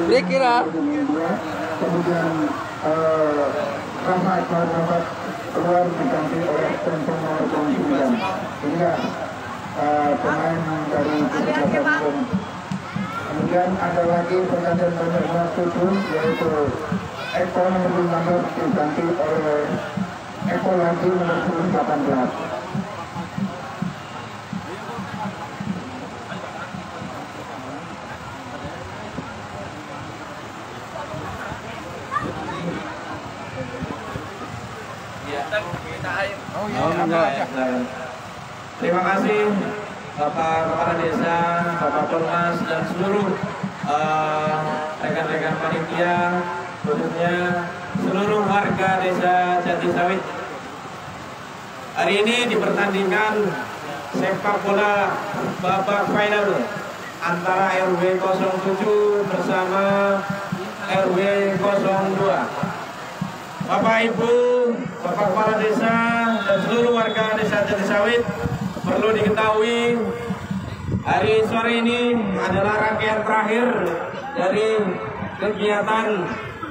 kira. Kemudian Rahmat keluar diganti oleh Tentong nomor 9. Sehingga pemain dari Kesebelasan. Kemudian ada lagi pergantian nomor 7 yaitu Eko nomor 16 diganti oleh Eko lagi nomor 18. Terima kasih Bapak Kepala Desa, Bapak Polmas dan seluruh rekan-rekan panitia, khususnya seluruh warga Desa Jatisawit. Hari ini dipertandingkan sepak bola babak final antara RW 07 bersama RW 02. Bapak Ibu, Bapak Kepala Desa dan seluruh warga Desa Jatisawit, perlu diketahui hari sore ini adalah rangkaian terakhir dari kegiatan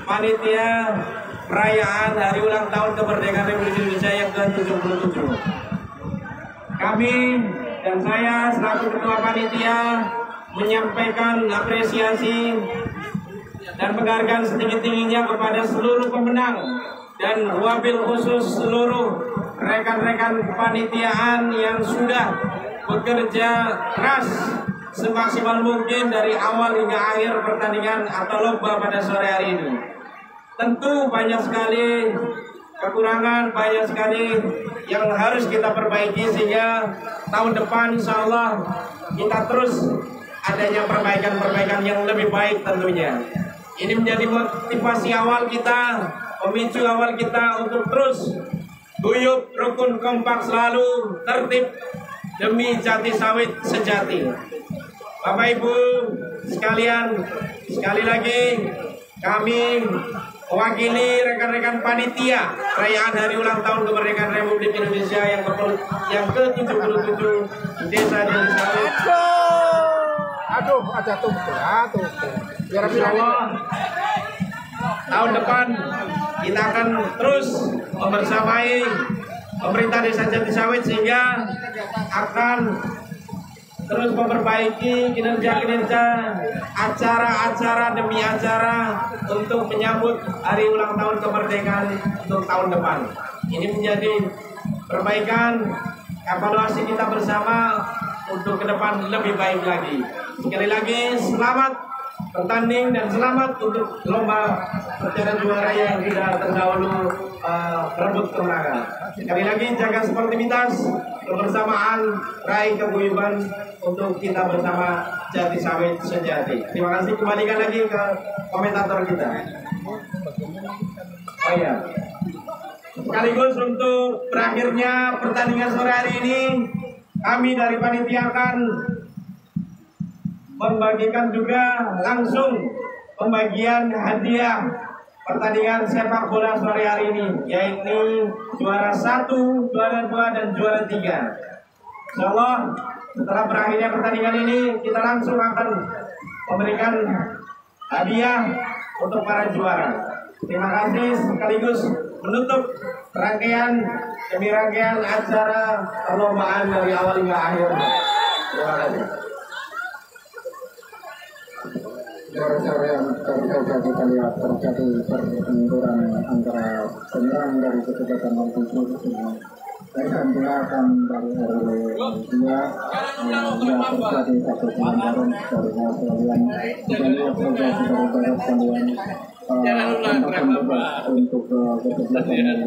panitia perayaan Hari Ulang Tahun Kemerdekaan Republik Indonesia yang ke-77. Kami dan saya selaku Ketua Panitia menyampaikan apresiasi dan penghargaan setinggi-tingginya kepada seluruh pemenang dan wabil khusus seluruh rekan-rekan kepanitiaan yang sudah bekerja keras semaksimal mungkin dari awal hingga akhir pertandingan atau lomba pada sore hari ini. Tentu banyak sekali kekurangan, banyak sekali yang harus kita perbaiki sehingga tahun depan insya Allah kita terus adanya perbaikan-perbaikan yang lebih baik tentunya. Ini menjadi motivasi awal kita, pemicu awal kita untuk terus guyup, rukun, kompak, selalu tertib demi Jatisawit sejati. Bapak Ibu sekalian, sekali lagi kami mewakili rekan-rekan panitia perayaan Hari Ulang Tahun Kemerdekaan Republik Indonesia yang ke-77 Desa Jatisawit. Aduh, ada tuh. Insya Allah tahun depan kita akan terus membersamai pemerintah Desa Jatisawit sehingga akan terus memperbaiki kinerja-kinerja acara-acara demi acara untuk menyambut Hari Ulang Tahun Kemerdekaan untuk tahun depan. Ini menjadi perbaikan evaluasi kita bersama untuk ke depan lebih baik lagi. Sekali lagi selamat bertanding dan selamat untuk lomba pencarian juara yang tidak terdahulu berebut kemenangan. Sekali lagi jaga sportivitas, kebersamaan, raih keguyuban untuk kita bersama Jatisawit sejati. Terima kasih. Kembalikan lagi ke komentator kita. Oh iya. Sekaligus untuk berakhirnya pertandingan sore hari ini, kami dari panitia akan membagikan juga langsung pembagian hadiah pertandingan sepak bola sore hari ini, yaitu juara 1, juara 2, dan juara 3. Insyaallah setelah berakhirnya pertandingan ini kita langsung akan memberikan hadiah untuk para juara. Terima kasih sekaligus menutup rangkaian demi rangkaian acara perlombaan dari awal hingga akhir. Terima kasih. Cara yang bisa kita lihat terjadi pertempuran antara penyerang dari Kesebelasan 07 dengan gantian dari RW 2 yang terjadi satu pelanggaran dari kalian kita lihat saja saudara kalian untuk Kesebelasan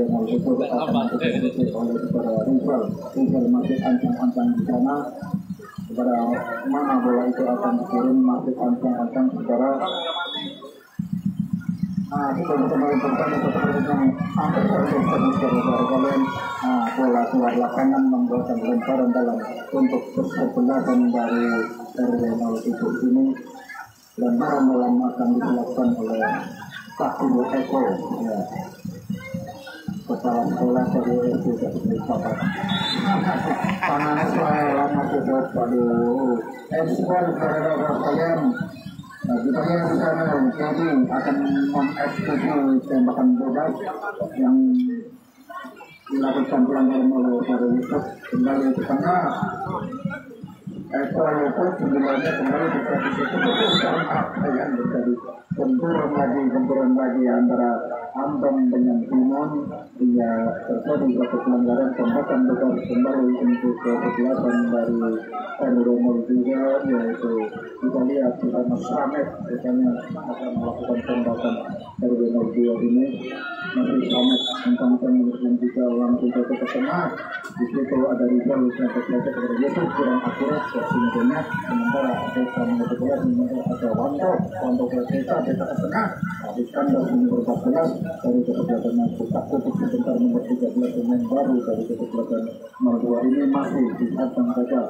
07 akan dikasih oleh kepada rival masih ancang-ancang di sana. Kepada mana bola itu akan dikirim masih ancang-ancang saudara. Kita kembali pertama seperti yang hampir saudara kalian. Bola keluar lapangan membuat lemparan dalam untuk Kesebelasan dari RW 07 ini. Lemparan dalam akan dilakukan oleh Pak Ibu Eko. Kepala sekolah dari SD Bapak. Panas lama sudah padu. Ekspor saudara kalian. Kita Saya di sana jadi akan mengeksekusi tembakan bebas yang dilakukan pelanggaran oleh Saudara Yusuf kembali ke sana. Eko Yusuf sebenarnya kembali terjadi yang terjadi benturan lagi antara Anton dengan Simon hingga terjadi suatu pelanggaran tembakan bebas kembali untuk kesebelasan dari RW 03, yaitu kita lihat kita Mas Ramet misalnya akan melakukan tembakan RW 02 ini. Masih Ramet tentang yang juga langsung ke tengah. Di situ ada Rizal yang terjadi kepada Yusuf kurang akurat sebenarnya, sementara ada sama kedua sementara ada Wanto Desa ke tengah. Iskandar nomor 14 dari kesebelasan Pusat Kutuk sebentar nomor 13 pemain baru dari kesebelasan 02 ini masih dihantam saja.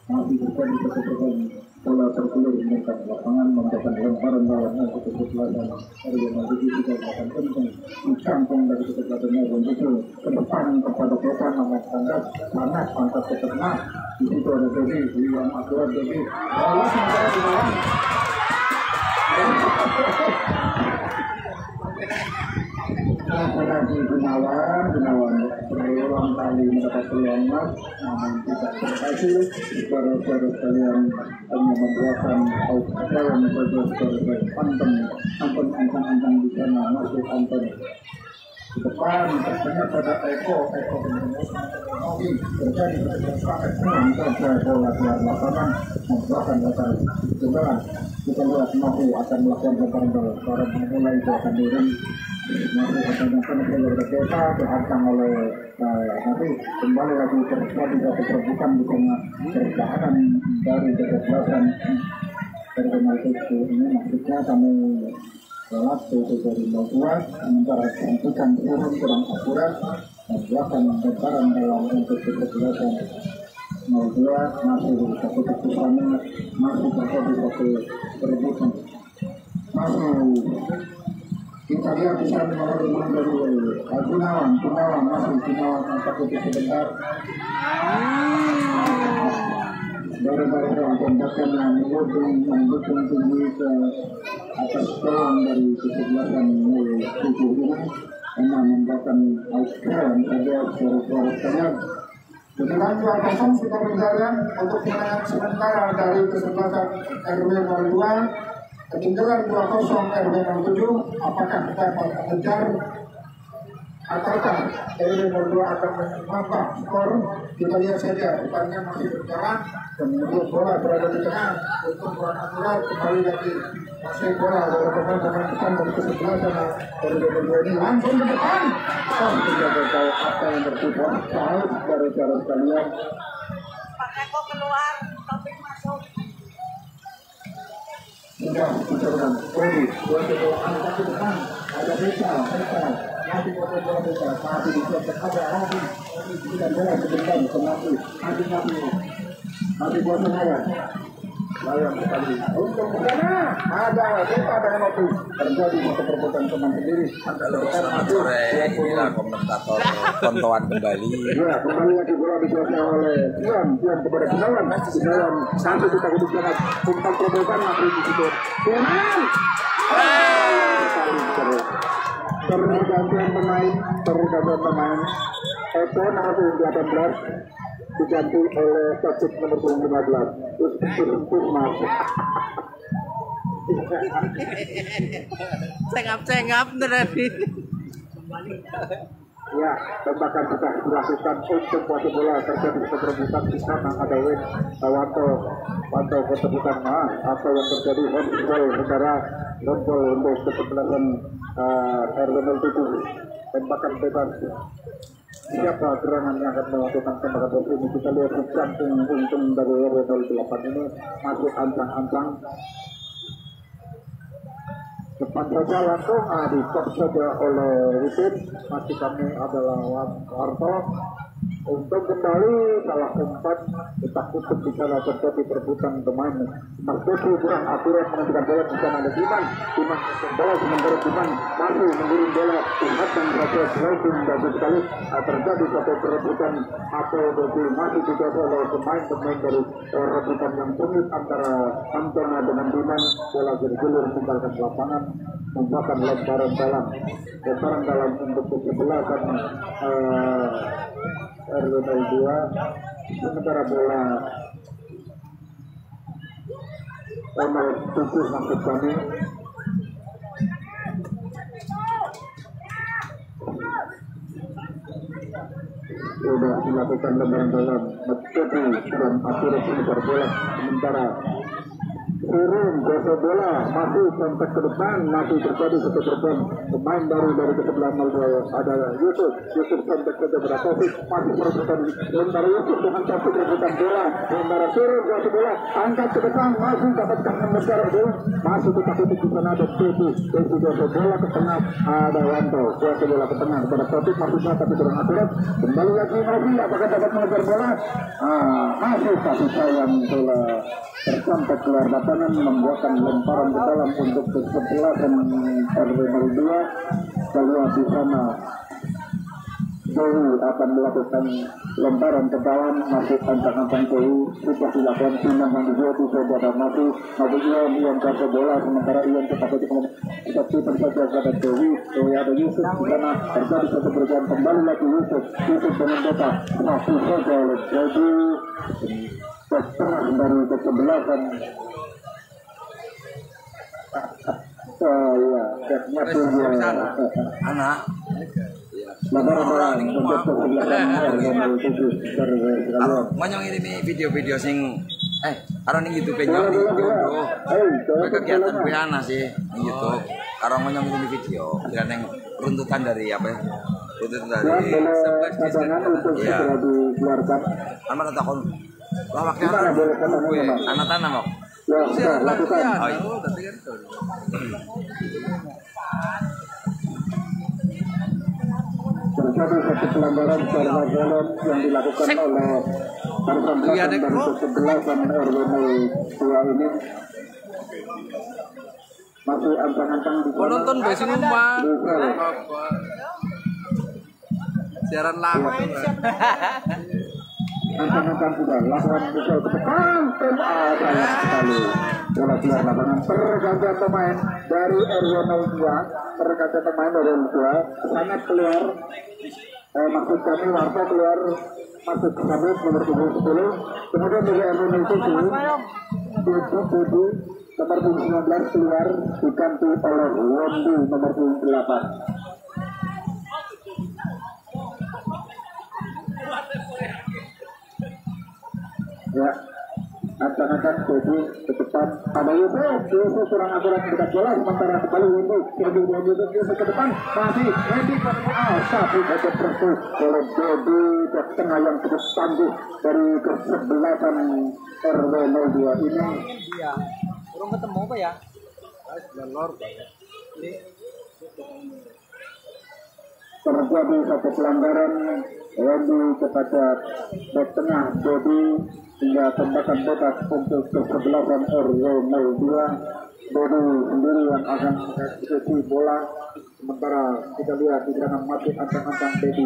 Masih terjadi kesebelasan bola terkulur menekan lapangan menggunakan lemparan lawan untuk kesebelasan RW 07 juga akan kencang dicangkung dari kesebelasan RW 07 ke depan kepada Pepan nama standar panas angkat ke tengah. Di situ ada Devi yang akurat Devi lalu sementara di bawah Gunawan berulang kali mendapat peluang emas, namun tidak berhasil. Saudara-saudara sekalian hanya membuatkan outstanding saja sebagai Anton ancang-ancang di sana masuk Anton di depan terkena pada Eko terjadi sangat senang saja bola keluar lapangan membuatkan data sebelah. Kita lihat masih akan melakukan lemparan bola para memulai itu akan turun masih akan melakukan berbeda dihantam oleh nanti kembali lagi terjadi satu perebutan di tengah pertahanan dari kesebelasan itu ini maksudnya kami waktu itu dari 02 sementara cantikan turun kurang akurat membuatkan lemparan dalam untuk kesebelasan 02 masih di satu keputusan masih terjadi satu perebutan masih kita lihat di sana nomor 5 dari Gunawan masih angkat itu sebentar dari tembakan yang mendukung tinggi ke atas gawang dari kesebelasan 07 ini karena membuatkan Australia saja suara-suara sekalian. Dengan 2-0 kita berjalan untuk kemenangan sementara dari kesebelasan RW 02. Ketinggalan 2-0 RW 07. Apakah kita akan mengejar ataukah RW 02 akan menambah skor? Kita lihat saja, depannya masih berjalan. Kemudian bola berada di tengah untuk bola akurat kembali lagi masih bola dari pemain-pemain depan dari kesebelasan RW 02 ini langsung ke depan. Tidak tahu apa yang terjadi. Tahu cara-cara sekalian. Pakai kok keluar, topik masuk. Sudah dicoba Kodi buat angkat ke depan ada Desa masih bola Desa masih disiapkan ada Robi tidak bola sebentar masih buat senayan layang sekali untuk sana ada Desa dan Robi terjadi satu perbuatan teman sendiri inilah komentator tontonan kembali ya kembali lagi bola dikuasai oleh Ian kepada Gunawan sampai kita kedudukan umpan terobosan masih di situ Kenan pergantian pemain Eko nomor 18 diganti oleh Taufik nomor 15 terus mas Cengap-cengap dari. ya tembakan sudah dilakukan untuk wasit bola terjadi perebutan di sana ada Win Wanto ketebukan atau yang terjadi handball saudara handball untuk kesebelasan RW 07 tembakan bebas siapa gerangan yang akan melakukan tembakan bebas ini kita lihat jantung untung dari RW 08 ini masih ancang-ancang depan saja langsung di stop saja oleh Wisin masih kami adalah Warto Untuk kembali salah umpan takut di sana terjadi perebutan pemain. Mas Doku kurang akurat menentukan bola di sana ada Diman bola sementara Diman masih mengirim bola lihat dan proses sliding bagus sekali terjadi satu perebutan atau Doku masih dikuasai oleh pemain dari rebutan yang sengit antara Antona dengan Diman. Bola bergulir meninggalkan lapangan membuahkan lemparan dalam untuk kesebelasan RW02 sementara bola nomor 7 maksud kami sudah dilakukan lemparan dalam mencoba dan akurat mengejar bola sementara turun gosok bola masih kontak ke depan masih terjadi satu korban pemain baru dari kesebelasan ada Yusuf kontak ke depan Taufik masih perebutan sementara Yusuf dengan Taufik rebutan bola sementara turun gosok bola angkat ke depan masih dapatkan mengejar bola masih tetap di sana ada Teti gosok bola ke tengah ada Wanto gosok bola ke tengah kepada Taufik maksudnya tapi kurang akurat kembali lagi masih apakah dapat mengejar bola masih tapi sayang bola tersampai keluar lapangan membuahkan lemparan ke dalam untuk kesebelasan RW02 keluar di sana. Dewi akan melakukan lemparan ke dalam masih ancang-ancang Dewi sudah dilakukan pinangan di Dewi saudara masih Ian kasih bola sementara Ian tetap tapi tersaja kepada Dewi ada Yusuf di sana terjadi satu perubahan kembali lagi Yusuf dengan Dota masih saja oleh Dewi setengah dari kesebelasan anak monyong ini video-video sing karo ning YouTube nyong kegiatan gue anak sih di YouTube karo monyong ini video dan yang runtutan dari apa ya runtutan dari ya aman takon lawaknya anak tanah kok ya lakukan terjadi satu pelanggaran secara jalan yang dilakukan oleh rekan dari kesebelasan RW02 ini masih ancang-ancang di sana. Nonton besi numpang siaran langsung ancang-ancang sudah lakukan misal ke depan sayang sekali bola keluar lapangan pergantian pemain dari RW02 sangat keluar maksud kami Warta keluar masuk ke sabut nomor 10 kemudian dari RW07 Budi nomor 19 keluar diganti oleh Wondi nomor 8. Ya, akan jadi ke depan ada Yusuf kurang akurat dekat bola sementara kembali Yusuf ke depan masih ready tapi ada persu oleh Dodi ke tengah yang cukup tangguh dari kesebelasan RW02 ini. Iya, belum ketemu apa ya? Terjadi satu pelanggaran Randy kepada back tengah Dodi hingga tembakan bebas untuk kesebelasan RW02. Dodi sendiri yang akan mengeksekusi bola sementara kita lihat di dalam mati ancang-ancang Dodi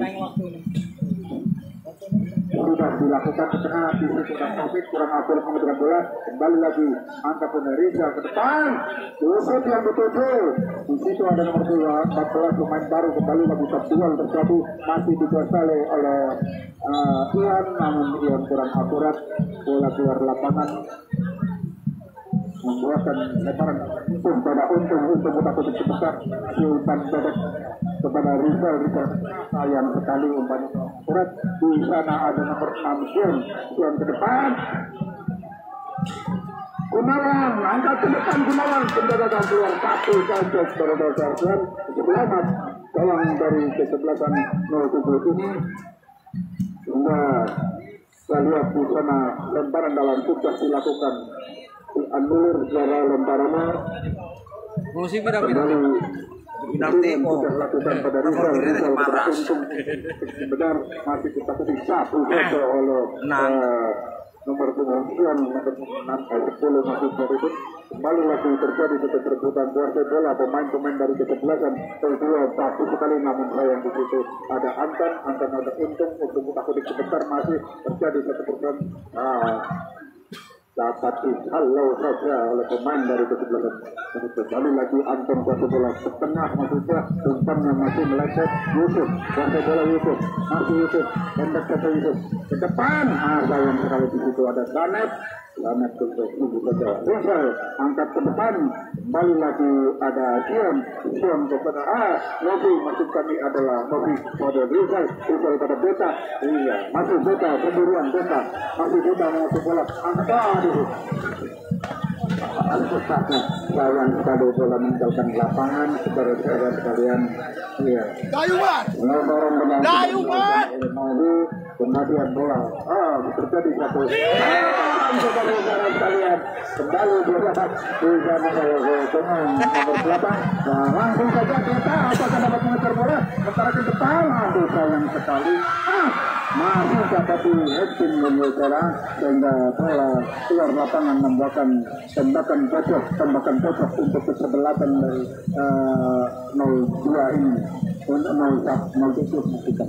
sudah dilakukan ke tengah di situ Taufik kurang akurat mengejar bola kembali lagi angkat Riza ke depan Yusuf yang dituju di situ ada nomor 2 14 pemain baru kembali lagi terjual terjadi masih dikuasai oleh Ian namun Ian kurang akurat bola keluar lapangan membuahkan lemparan untuk mudah-mudahan sebesar umpan bebas kepada Rizal sayang sekali umpan akurat di sana ada nomor 6 John ke depan Gunawan angkat ke depan Gunawan penjaga keluar satu saja berdasarkan selamat gawang dari kesebelasan 07 ini sehingga kita lihat di sana lemparan dalam sudah dilakukan anulir secara lemparannya musim kembali Bintang Timo. sudah lakukan pada Rizal Maras. benar masih kita satu oleh nomor 9 nomor 10 masih itu kembali lagi terjadi keterbutan kuasai bola pemain-pemain dari kesebelasan kedua bagus sekali namun sayang di situ ada Anton ada untung untuk Utak-Utik sebentar masih terjadi keterbutan dapat dihalau saja oleh pemain dari kesebelasan. Kembali lagi Anton kuasai bola ke tengah maksudnya umpannya masih meleset Yusuf kuasai bola Yusuf masih Yusuf hendak kata Yusuf ke depan sayang sekali di situ ada Sanet untuk ibu saja Rizal angkat ke depan kembali lagi ada Sion kepada Novi maksud kami adalah Novi pada Rizal pada Beta masih Beta pemburuan Beta masih Beta mengasih bola angkat sayang sekali bola meninggalkan lapangan saudara-saudara sekalian Dayuman kemudian bola terjadi satu saudara-saudara sekalian kembali bola bisa dengan nomor 8 langsung saja kita apakah dapat mengejar bola sementara ke depan sayang sekali masih dapat di bola sehingga bola keluar lapangan membuahkan tembakan pojok untuk kesebelasan dari 02 ini untuk 07 kita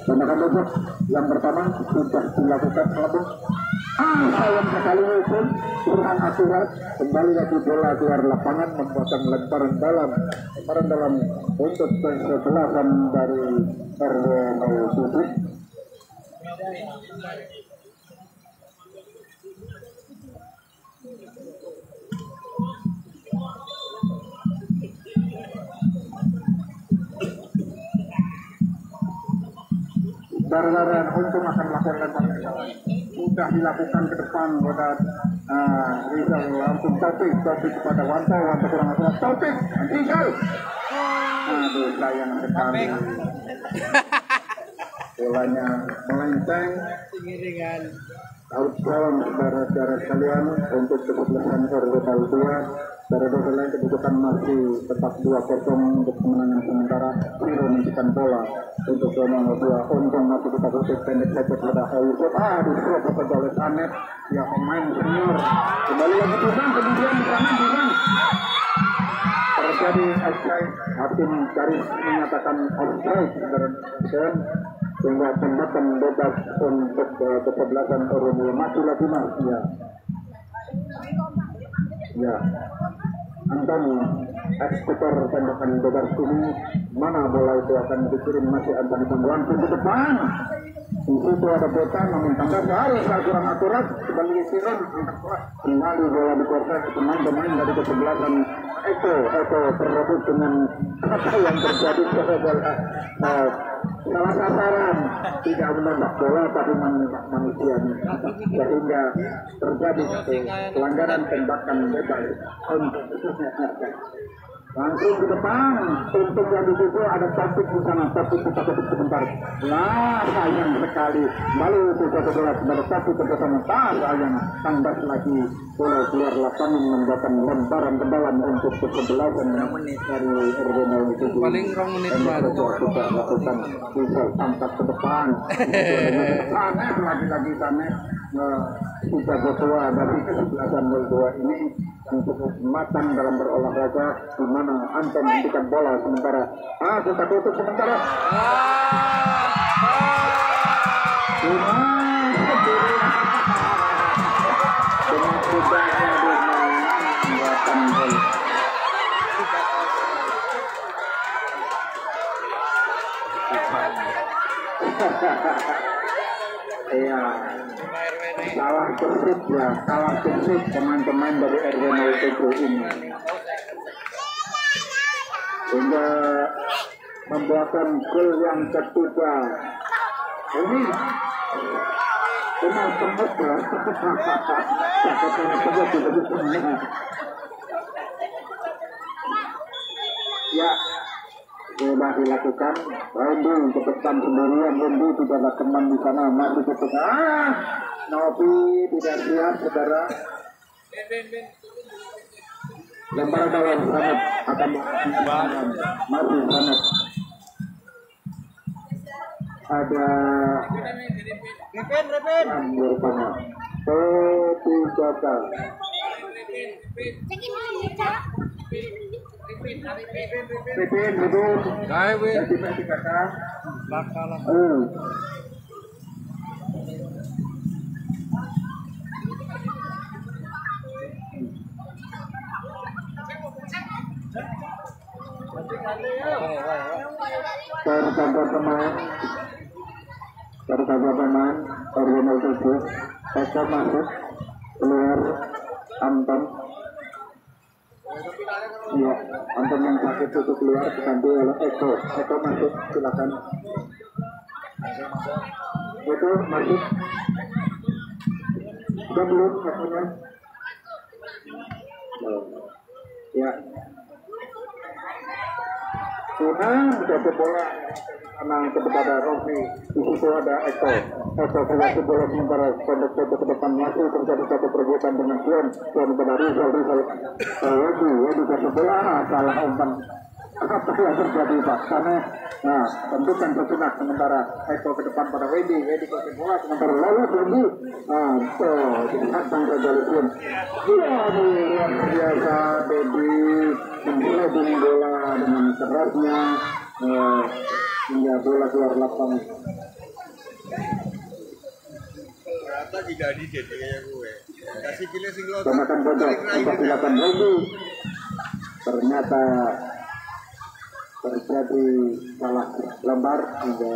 tembakan pojok yang pertama sudah dilakukan pelabung sayang sekali pun kurang akurat kembali lagi bola keluar lapangan membuahkan lemparan dalam untuk kesebelasan dari RW 07 Darlaran untuk akan melakukan sudah dilakukan ke depan pada Rizal langsung Taufik kepada Wanto kurang akurat Taufik Rizal sayang sekali bolanya melenceng outbound saudara-saudara sekalian untuk kesebelasan RW 02 saudara-saudara lain kedudukan masih tetap 2-0 untuk kemenangan sementara Hero mencetak bola untuk nomor 2 untung masih kita kutip pendek lecet pada Yusuf diserap kepada oleh Sanet ya pemain senior kembali lagi Tuhan kemudian di sana terjadi offside hakim garis menyatakan offside dan sehingga tembakan bebas untuk kesebelasan RW masih lagi ya Anton eksekutor tembakan bebas ini mana bola itu akan dikirim masih Anton langsung ke depan di situ ada Beta namun tangga harus kurang akurat kembali Siron kembali bola dikuasai pemain dari kesebelasan Eko terrebut dengan apa yang terjadi salah sasaran tidak menembak bola tapi menembak manusia sehingga terjadi pelanggaran tembakan bebas langsung ke depan untuk yang di situ ada Taufik di sana Taufik kita tutup sebentar sayang sekali lalu kita bola kepada Taufik ke sana sayang tandas lagi bola keluar lapangan membuatkan lemparan ke dalam untuk kesebelasan dari RW 07 paling 2 menit baru sudah lakukan bisa angkat ke depan Sanet lagi Sanet kita ketua dari kesebelasan 02 ini yang cukup matang dalam berolahraga di mana Anton menghentikan bola sementara kita tutup sementara dengan mudahnya membuatkan bola iya kalah persib teman-teman dari RW 07 ini sehingga membuahkan gol yang ketiga ini cuma tembus lah ya sudah dilakukan Randy ke depan sendirian Randy tidak ada teman di sana masih cukup Novi tidak siap saudara Lemparan dalam sangat akan masih sangat ada bersama P3K. Terdapat pemain Original 7 Eko masuk keluar Anton. Iya, Anton yang sakit itu keluar diganti oleh Eko masuk, silakan. Eko masuk. Sudah belum Ekonya? Ya. Sudah jatuh bola menang kepada Rofi. Di situ ada Eko kreasi bola sementara pendek ke depan masih terjadi satu perbuatan dengan Tuan kepada Rizal Wedi jatuh bola salah umpan. Apa yang terjadi Pak? Karena tentu kan bergerak sementara Eko ke depan pada Wedi ke bola sementara lalu Wedi datang ke Jalipun. Iya, luar biasa Dedi menghilangkan bola dengan kerasnya hingga bola keluar lapangan. Ternyata tidak di Dedi kayak gue. Kasih pilih single. Tembakan bodoh untuk dilakukan Wedi. Ternyata terjadi salah lembar hingga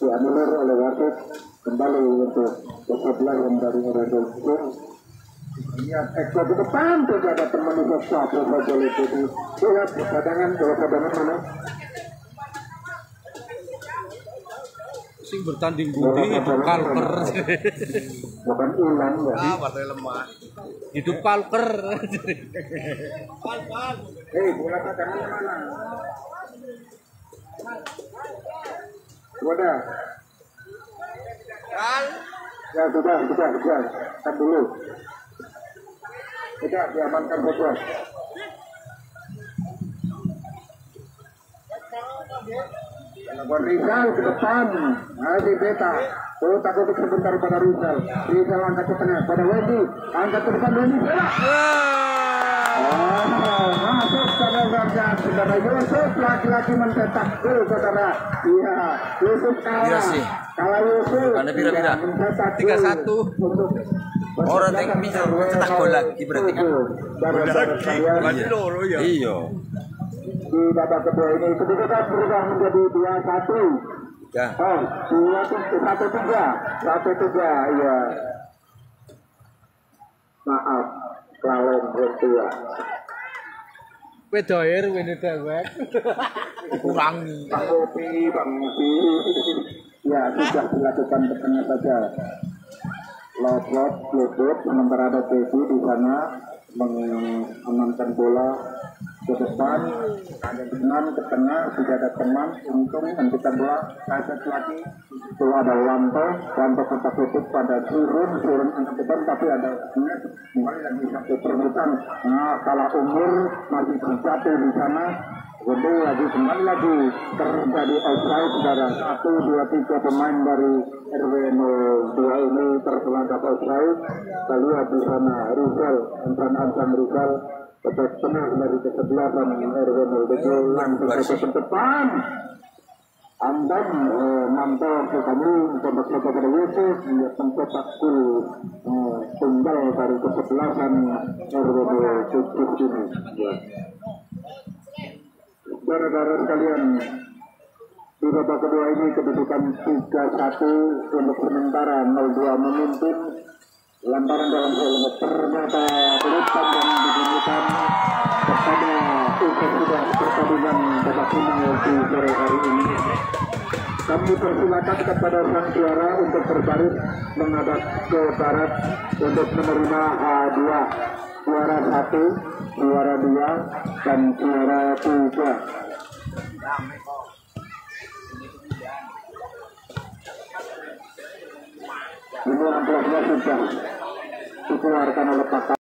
dianulir oleh wasit. Kembali untuk sebelah yang dari Redol. Lihat Eko ke depan tidak ada teman sesuatu saja itu. Lihat cadangan mana? Sing bertanding budi itu kalper. Bukan ulang ya. Partai lemah. Itu kalper. Bola cadangan mana? Wadah. Ya sudah. Kan dulu. Tidak diamankan saja. Rizal ke depan, masih beta. Takut sebentar pada Rizal. Rizal angkat ke tengah pada Wedi, angkat ke depan Wedi. Masuk saudara saudara Yusuf lagi-lagi mencetak gol saudara. Iya, Yusuf kalah. Iya sih. Kalah Yusuf. Karena bira-bira. 3-1. Orang yang bisa cetak gol lagi berarti kan. Iya. Di babak kedua ini kedudukan berubah menjadi 2-1. Ya. 1-3, iya. Maaf, lalong bertua. Pedoyer ini dewek. Kurangi. Bang Opi. Ya, sudah dilakukan ketengah saja. Lobot, sementara ada Tesi di sana mengamankan bola ke depan, ada teman ke tengah, sudah ada teman, untung hentikan bola, kaset lagi, itu ada Wanto kontak tutup pada turun angkat depan, tapi ada mulai lagi satu perebutan, kalah umur masih terjatuh di sana, jadi lagi kembali lagi terjadi offside saudara. 1, 2, 3 pemain dari RW 02 ini tertangkap offside. Kita lihat di sana Rizal, Ansan Rizal tetap tengah dari kesebelasan RW 02 langsung ke depan. Andan mantau ke kami kontak kepada Yusuf dia mencetak gol tunggal dari kesebelasan RW 07 ini. Saudara-saudara sekalian, di babak kedua ini kedudukan 3-1 untuk sementara 02 memimpin. Lemparan dalam gol ternyata peluang yang digunakan kepada usai sudah pertandingan babak final di sore hari ini. Kami persilakan kepada sang juara untuk berbaris menghadap ke barat untuk menerima hadiah. Juara 1, juara 2, dan juara 3. Ini amplopnya sudah dikeluarkan oleh Pak